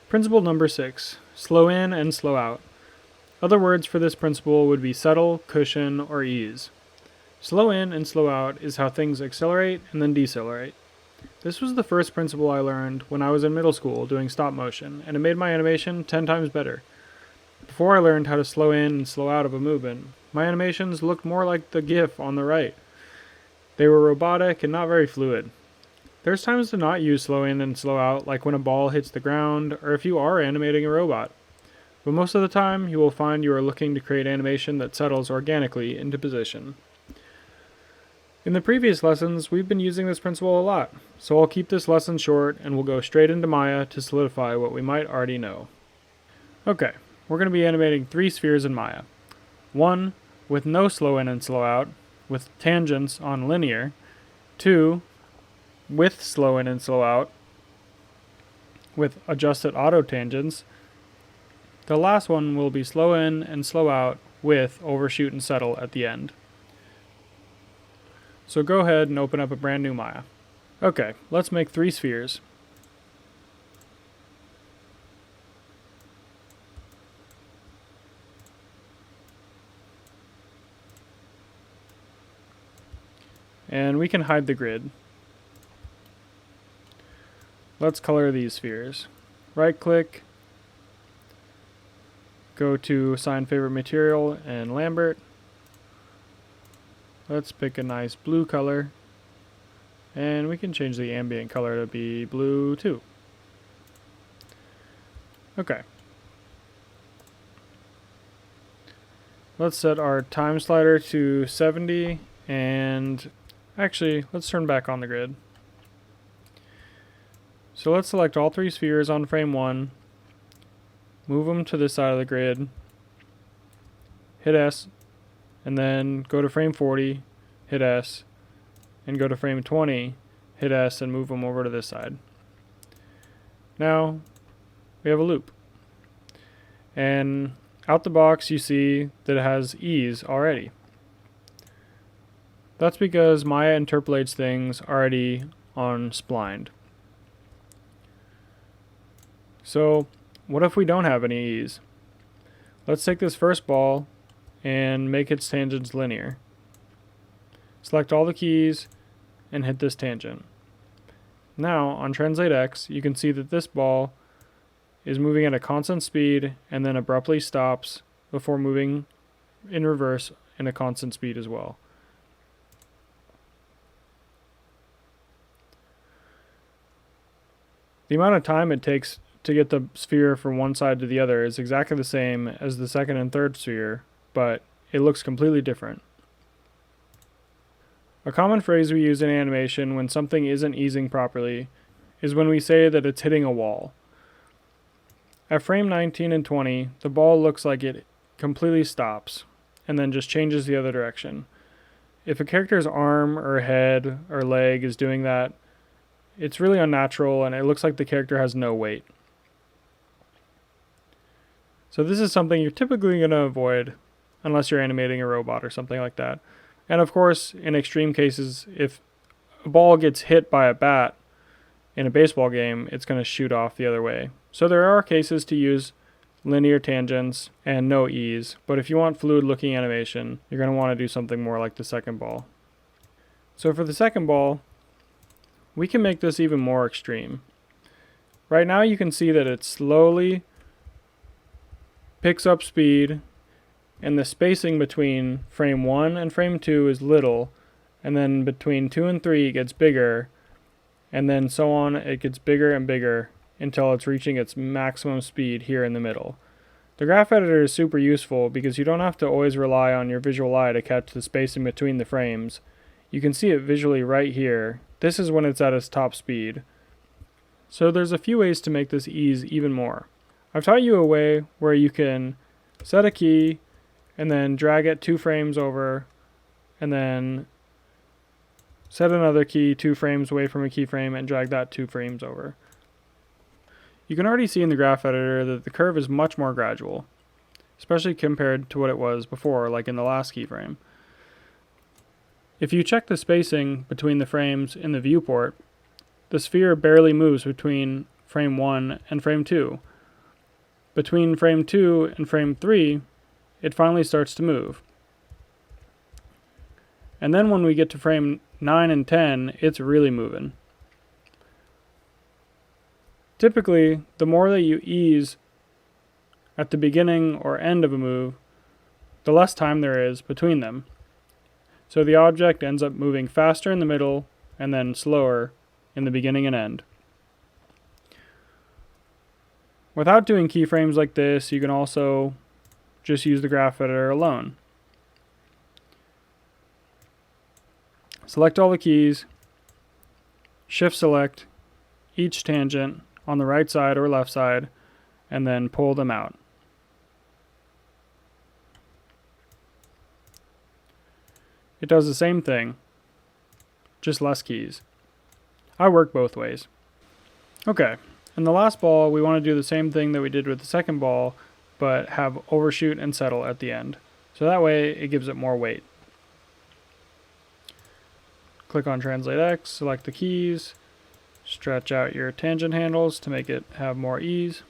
Principle number 6, slow in and slow out. Other words for this principle would be settle, cushion, or ease. Slow in and slow out is how things accelerate and then decelerate. This was the first principle I learned when I was in middle school doing stop motion, and it made my animation 10 times better. Before I learned how to slow in and slow out of a movement, my animations looked more like the GIF on the right. They were robotic and not very fluid. There's times to not use slow in and slow out, like when a ball hits the ground, or if you are animating a robot. But most of the time, you will find you are looking to create animation that settles organically into position. In the previous lessons, we've been using this principle a lot, so I'll keep this lesson short and we'll go straight into Maya to solidify what we might already know. Okay, we're going to be animating 3 spheres in Maya. 1 with no slow in and slow out, with tangents on linear. 2 with slow in and slow out, with adjusted auto tangents. The last one will be slow in and slow out with overshoot and settle at the end. So go ahead and open up a brand new Maya. Okay, let's make 3 spheres. And we can hide the grid. Let's color these spheres. Right click, go to assign favorite material and Lambert. Let's pick a nice blue color, and we can change the ambient color to be blue too. Okay. Let's set our time slider to 70, and actually, let's turn back on the grid. So let's select all 3 spheres on frame 1, move them to this side of the grid, hit S, and then go to frame 40, hit S, and go to frame 20, hit S, and move them over to this side. Now, we have a loop. And out the box, you see that it has ease already. That's because Maya interpolates things already on splined. So, what if we don't have any ease? Let's take this first ball and make its tangents linear. Select all the keys and hit this tangent. Now, on Translate X, you can see that this ball is moving at a constant speed and then abruptly stops before moving in reverse in a constant speed as well. The amount of time it takes to get the sphere from one side to the other is exactly the same as the second and third sphere, but it looks completely different. A common phrase we use in animation when something isn't easing properly is when we say that it's hitting a wall. At frame 19 and 20, the ball looks like it completely stops and then just changes the other direction. If a character's arm or head or leg is doing that, it's really unnatural and it looks like the character has no weight. So this is something you're typically going to avoid unless you're animating a robot or something like that. And of course, in extreme cases, if a ball gets hit by a bat in a baseball game, it's going to shoot off the other way. So there are cases to use linear tangents and no ease, but if you want fluid looking animation, you're going to want to do something more like the second ball. So for the second ball, we can make this even more extreme. Right now you can see that it slowly picks up speed, and the spacing between frame 1 and frame 2 is little, and then between 2 and 3 it gets bigger, and then so on it gets bigger and bigger until it's reaching its maximum speed here in the middle. The graph editor is super useful because you don't have to always rely on your visual eye to catch the spacing between the frames. You can see it visually right here. This is when it's at its top speed. So there's a few ways to make this ease even more. I've taught you a way where you can set a key and then drag it 2 frames over and then set another key 2 frames away from a keyframe and drag that 2 frames over. You can already see in the graph editor that the curve is much more gradual, especially compared to what it was before, like in the last keyframe. If you check the spacing between the frames in the viewport, the sphere barely moves between frame 1 and frame 2. between frame 2 and frame 3, it finally starts to move. And then when we get to frame 9 and 10, it's really moving. Typically, the more that you ease at the beginning or end of a move, the less time there is between them. So the object ends up moving faster in the middle and then slower in the beginning and end. Without doing keyframes like this, you can also just use the graph editor alone. Select all the keys, shift select each tangent on the right side or left side, and then pull them out. It does the same thing, just less keys. I work both ways. Okay, in the last ball, we want to do the same thing that we did with the second ball, but have overshoot and settle at the end. So that way, it gives it more weight. Click on Translate X, select the keys, stretch out your tangent handles to make it have more ease.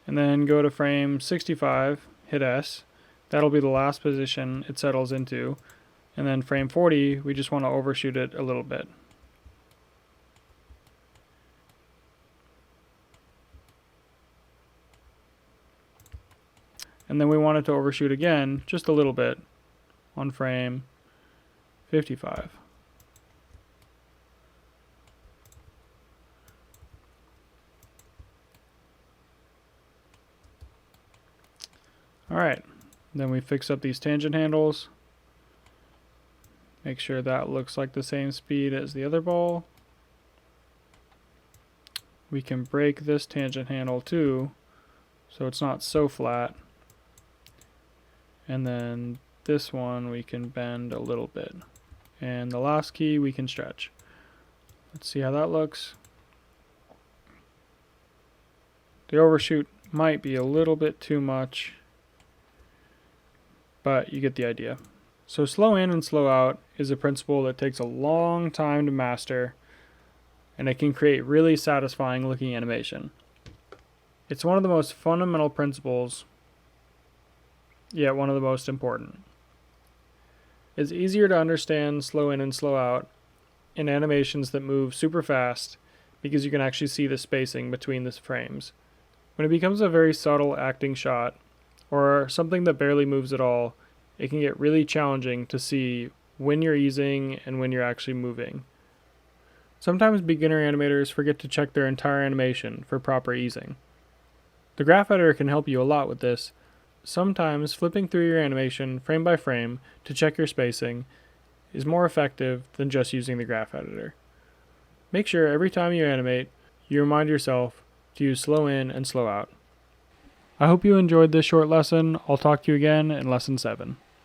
And then go to frame 65, hit S. That'll be the last position it settles into. And then frame 40, we just want to overshoot it a little bit. And then we want it to overshoot again, just a little bit, on frame 55. Alright, then we fix up these tangent handles. Make sure that looks like the same speed as the other ball. We can break this tangent handle too, so it's not so flat. And then this one we can bend a little bit. And the last key we can stretch. Let's see how that looks. The overshoot might be a little bit too much, but you get the idea. So slow in and slow out is a principle that takes a long time to master, and it can create really satisfying looking animation. It's one of the most fundamental principles, yet one of the most important. It's easier to understand slow in and slow out in animations that move super fast because you can actually see the spacing between the frames. When it becomes a very subtle acting shot, or something that barely moves at all, it can get really challenging to see when you're easing and when you're actually moving. Sometimes beginner animators forget to check their entire animation for proper easing. The graph editor can help you a lot with this. Sometimes flipping through your animation frame by frame to check your spacing is more effective than just using the graph editor. Make sure every time you animate, you remind yourself to use slow in and slow out. I hope you enjoyed this short lesson. I'll talk to you again in lesson 7.